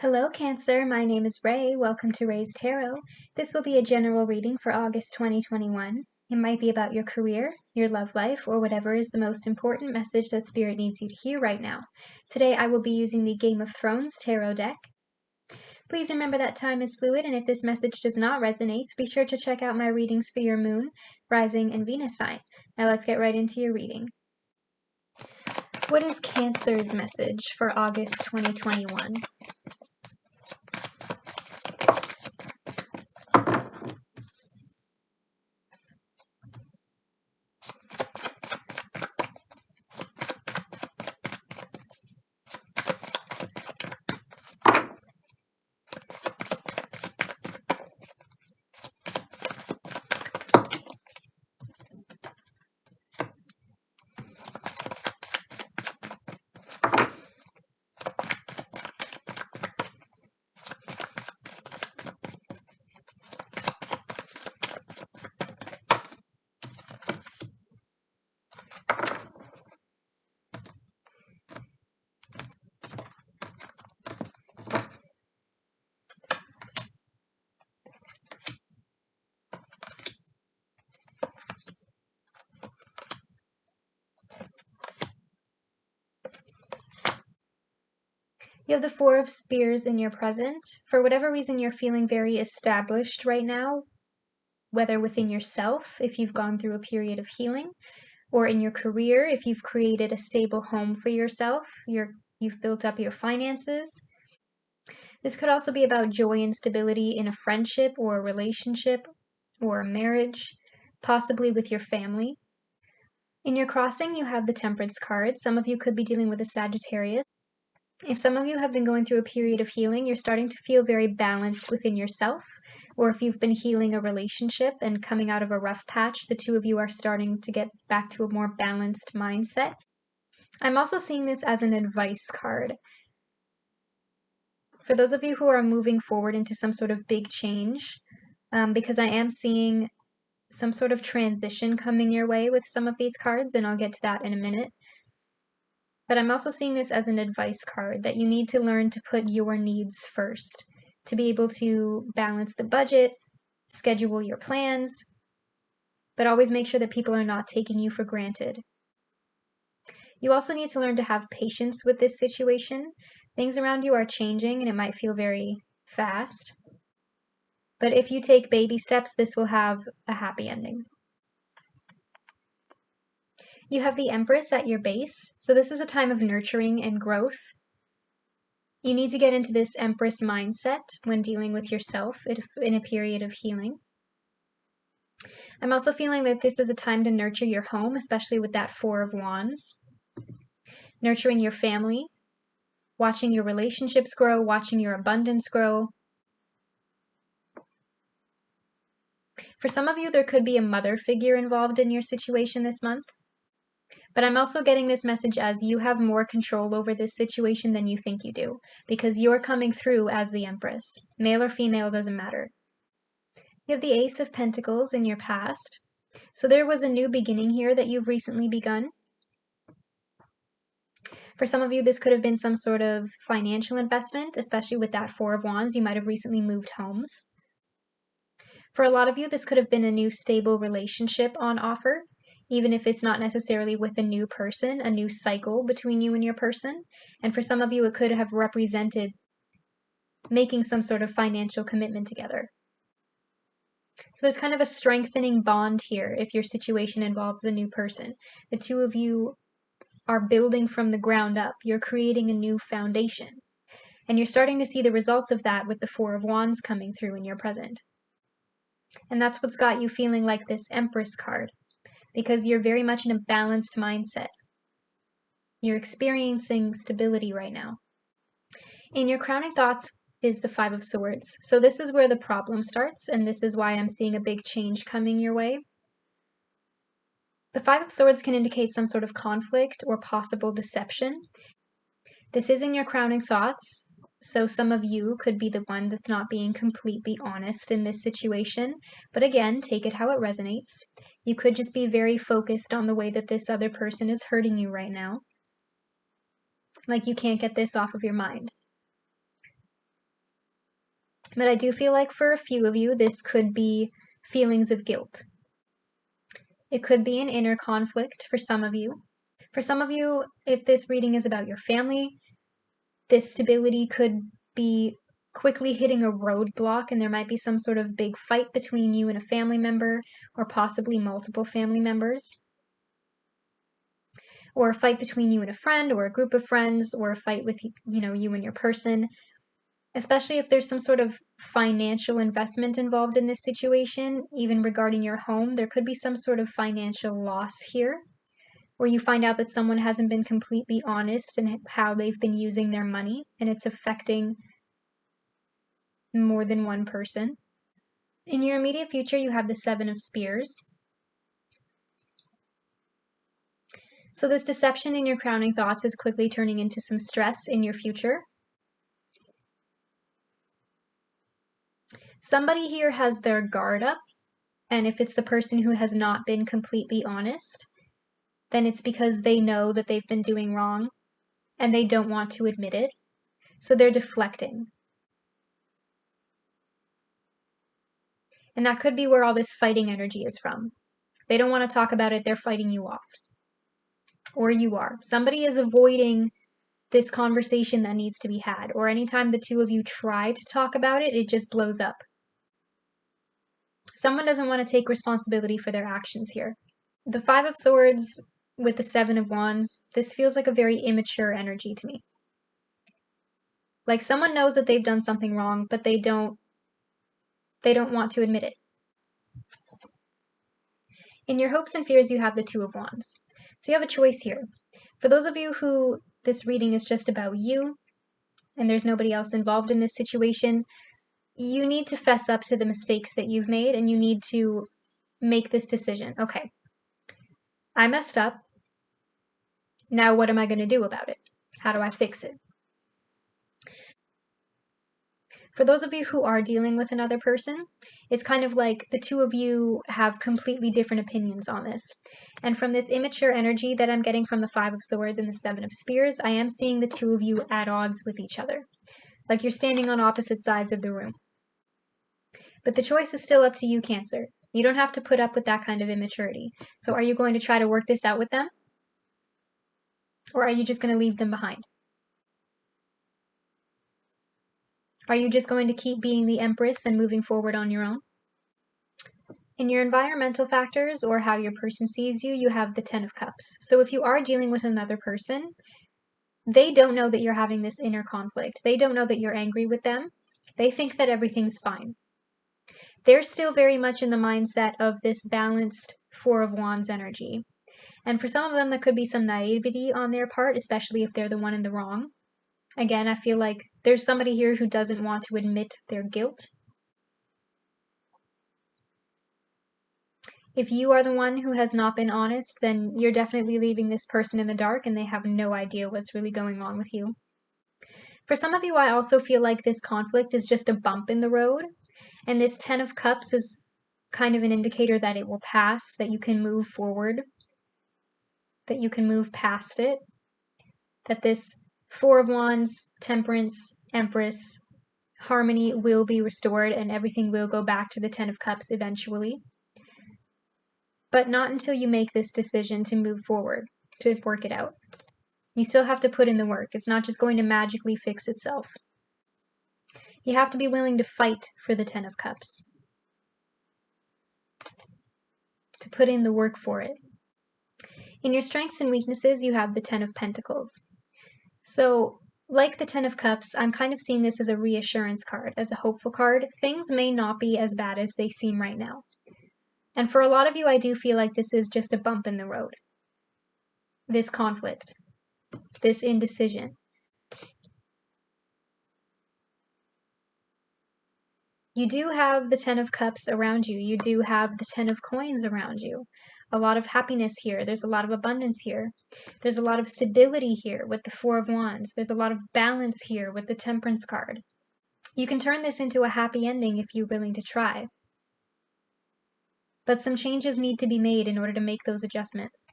Hello, Cancer. My name is Ray. Welcome to Ray's Tarot. This will be a general reading for August 2021. It might be about your career, your love life, or whatever is the most important message that Spirit needs you to hear right now. Today, I will be using the Game of Thrones Tarot deck. Please remember that time is fluid, and if this message does not resonate, be sure to check out my readings for your Moon, Rising, and Venus sign. Now let's get right into your reading. What is Cancer's message for August 2021? You have the Four of Spears in your present. For whatever reason, you're feeling very established right now, whether within yourself, if you've gone through a period of healing, or in your career, if you've created a stable home for yourself, you've built up your finances. This could also be about joy and stability in a friendship or a relationship or a marriage, possibly with your family. In your crossing, you have the Temperance card. Some of you could be dealing with a Sagittarius. If some of you have been going through a period of healing, you're starting to feel very balanced within yourself, or if you've been healing a relationship and coming out of a rough patch, the two of you are starting to get back to a more balanced mindset. I'm also seeing this as an advice card. For those of you who are moving forward into some sort of big change, because I am seeing some sort of transition coming your way with some of these cards, and I'll get to that in a minute. But I'm also seeing this as an advice card, that you need to learn to put your needs first, to be able to balance the budget, schedule your plans, but always make sure that people are not taking you for granted. You also need to learn to have patience with this situation. Things around you are changing and it might feel very fast. But if you take baby steps, this will have a happy ending. You have the Empress at your base, so this is a time of nurturing and growth. You need to get into this Empress mindset when dealing with yourself in a period of healing. I'm also feeling that this is a time to nurture your home, especially with that Four of Wands. Nurturing your family, watching your relationships grow, watching your abundance grow. For some of you, there could be a mother figure involved in your situation this month. But I'm also getting this message as you have more control over this situation than you think you do, because you're coming through as the Empress. Male or female doesn't matter. You have the Ace of Pentacles in your past. So there was a new beginning here that you've recently begun. For some of you, this could have been some sort of financial investment, especially with that Four of Wands. You might have recently moved homes. For a lot of you, this could have been a new stable relationship on offer. Even if it's not necessarily with a new person, a new cycle between you and your person. And for some of you, it could have represented making some sort of financial commitment together. So there's kind of a strengthening bond here if your situation involves a new person. The two of you are building from the ground up. You're creating a new foundation. And you're starting to see the results of that with the Four of Wands coming through in your present. And that's what's got you feeling like this Empress card. Because you're very much in a balanced mindset. You're experiencing stability right now. In your crowning thoughts is the Five of Swords. So this is where the problem starts, and this is why I'm seeing a big change coming your way. The Five of Swords can indicate some sort of conflict or possible deception. This is in your crowning thoughts, so some of you could be the one that's not being completely honest in this situation. But again, take it how it resonates. You could just be very focused on the way that this other person is hurting you right now. Like you can't get this off of your mind. But I do feel like for a few of you, this could be feelings of guilt. It could be an inner conflict for some of you. For some of you, if this reading is about your family, this stability could be quickly hitting a roadblock, and there might be some sort of big fight between you and a family member, or possibly multiple family members. Or a fight between you and a friend, or a group of friends, or a fight with, you and your person. Especially if there's some sort of financial investment involved in this situation, even regarding your home, there could be some sort of financial loss here, where you find out that someone hasn't been completely honest in how they've been using their money, and it's affecting more than one person. In your immediate future, you have the Seven of Spears. So this deception in your crowning thoughts is quickly turning into some stress in your future. Somebody here has their guard up, and if it's the person who has not been completely honest, then it's because they know that they've been doing wrong and they don't want to admit it. So they're deflecting. And that could be where all this fighting energy is from. They don't want to talk about it, they're fighting you off. Or you are. Somebody is avoiding this conversation that needs to be had. Or anytime the two of you try to talk about it, it just blows up. Someone doesn't want to take responsibility for their actions here. The Five of Swords with the Seven of Wands, this feels like a very immature energy to me. Like someone knows that they've done something wrong, but they don't want to admit it. In your hopes and fears, you have the Two of Wands. So you have a choice here. For those of you who this reading is just about you, and there's nobody else involved in this situation, you need to fess up to the mistakes that you've made, and you need to make this decision. Okay, I messed up. Now what am I going to do about it? How do I fix it? For those of you who are dealing with another person, it's kind of like the two of you have completely different opinions on this. And from this immature energy that I'm getting from the Five of Swords and the Seven of Spears, I am seeing the two of you at odds with each other. Like you're standing on opposite sides of the room. But the choice is still up to you, Cancer. You don't have to put up with that kind of immaturity. So are you going to try to work this out with them? Or are you just going to leave them behind? Are you just going to keep being the Empress and moving forward on your own? In your environmental factors, or how your person sees you, you have the Ten of Cups. So if you are dealing with another person, they don't know that you're having this inner conflict. They don't know that you're angry with them. They think that everything's fine. They're still very much in the mindset of this balanced Four of Wands energy. And for some of them, that could be some naivety on their part, especially if they're the one in the wrong. Again, I feel like there's somebody here who doesn't want to admit their guilt. If you are the one who has not been honest, then you're definitely leaving this person in the dark and they have no idea what's really going on with you. For some of you, I also feel like this conflict is just a bump in the road, and this Ten of Cups is kind of an indicator that it will pass, that you can move forward, that you can move past it, that this Four of Wands, Temperance, Empress, harmony will be restored and everything will go back to the Ten of Cups eventually. But not until you make this decision to move forward, to work it out. You still have to put in the work. It's not just going to magically fix itself. You have to be willing to fight for the Ten of Cups, to put in the work for it. In your strengths and weaknesses, you have the Ten of Pentacles. So, like the Ten of Cups, I'm kind of seeing this as a reassurance card, as a hopeful card. Things may not be as bad as they seem right now. And for a lot of you, I do feel like this is just a bump in the road. This conflict, this indecision. You do have the Ten of Cups around you. You do have the Ten of Coins around you. A lot of happiness here. There's a lot of abundance here. There's a lot of stability here with the Four of Wands. There's a lot of balance here with the Temperance card. You can turn this into a happy ending if you're willing to try. But some changes need to be made in order to make those adjustments.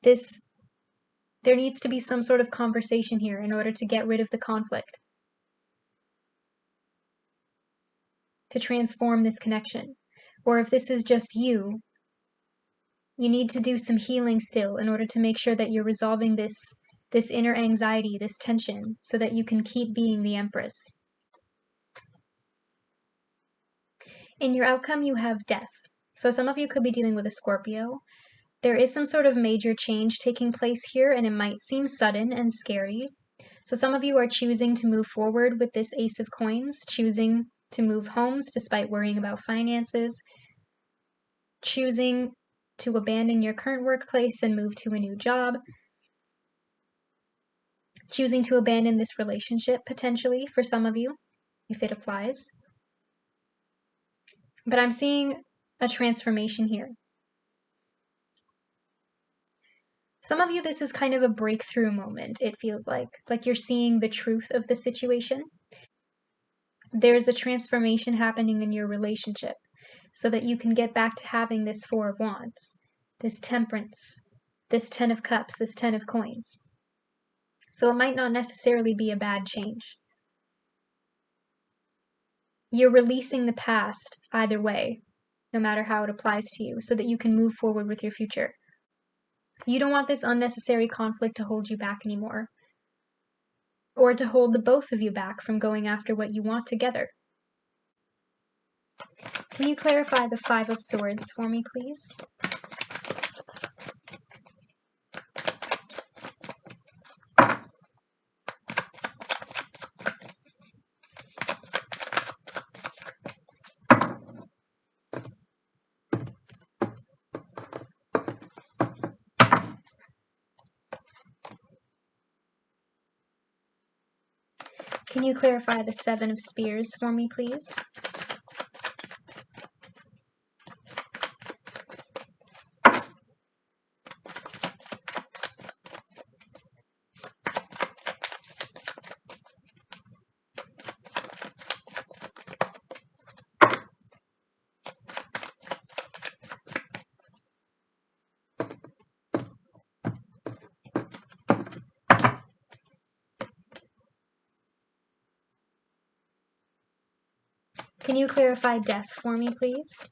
There needs to be some sort of conversation here in order to get rid of the conflict. to transform this connection. Or if this is just you need to do some healing still in order to make sure that you're resolving this inner anxiety, this tension, so that you can keep being the Empress. In your outcome, you have death. So some of you could be dealing with a Scorpio. There is some sort of major change taking place here, and it might seem sudden and scary. So some of you are choosing to move forward with this Ace of Coins, choosing to move homes despite worrying about finances, choosing to abandon your current workplace and move to a new job, choosing to abandon this relationship potentially for some of you, if it applies. But I'm seeing a transformation here. Some of you, this is kind of a breakthrough moment, it feels like you're seeing the truth of the situation. There's a transformation happening in your relationship so that you can get back to having this Four of Wands, this Temperance, this Ten of Cups, this Ten of Coins. So it might not necessarily be a bad change. You're releasing the past either way, no matter how it applies to you, so that you can move forward with your future. You don't want this unnecessary conflict to hold you back anymore, or to hold the both of you back from going after what you want together. Can you clarify the Five of Swords for me, please? Can you clarify the Seven of Spears for me, please? Can you clarify death for me, please?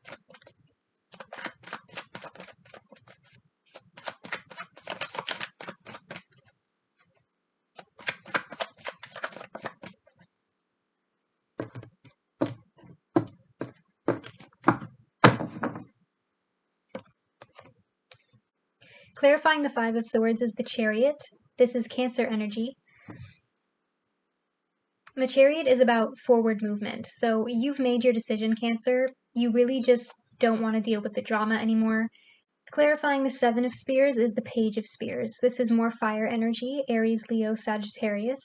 Clarifying the Five of Swords is the Chariot. This is Cancer energy. The Chariot is about forward movement. So you've made your decision, Cancer. You really just don't want to deal with the drama anymore. Clarifying the Seven of Spears is the Page of Spears. This is more fire energy, Aries, Leo, Sagittarius.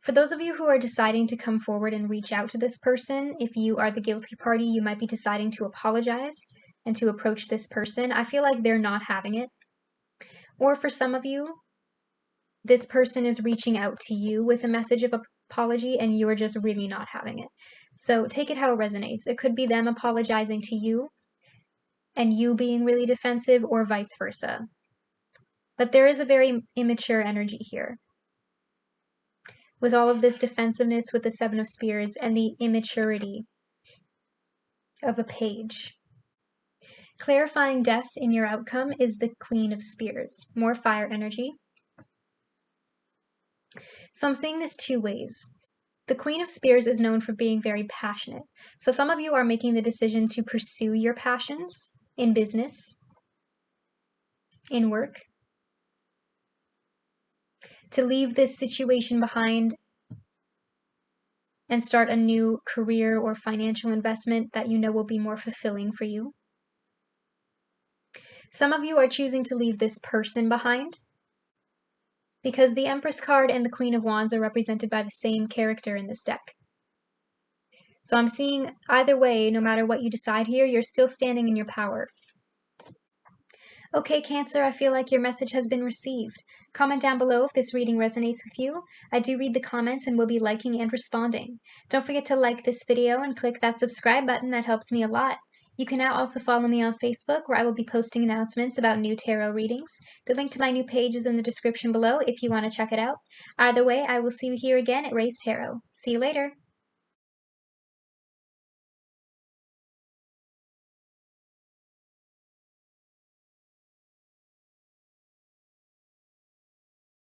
For those of you who are deciding to come forward and reach out to this person, if you are the guilty party, you might be deciding to apologize and to approach this person. I feel like they're not having it. Or for some of you, this person is reaching out to you with a message of apology and you're just really not having it. So take it how it resonates. It could be them apologizing to you and you being really defensive, or vice versa. But there is a very immature energy here. With all of this defensiveness with the Seven of Spears and the immaturity of a page. Clarifying death in your outcome is the Queen of Spears, more fire energy. So I'm seeing this two ways. The Queen of Spears is known for being very passionate. So some of you are making the decision to pursue your passions in business, in work, to leave this situation behind and start a new career or financial investment that you know will be more fulfilling for you. Some of you are choosing to leave this person behind because the Empress card and the Queen of Wands are represented by the same character in this deck. So I'm seeing either way, no matter what you decide here, you're still standing in your power. Okay, Cancer, I feel like your message has been received. Comment down below if this reading resonates with you. I do read the comments and will be liking and responding. Don't forget to like this video and click that subscribe button. That helps me a lot. You can now also follow me on Facebook, where I will be posting announcements about new tarot readings. The link to my new page is in the description below if you want to check it out. Either way, I will see you here again at Raise Tarot. See you later.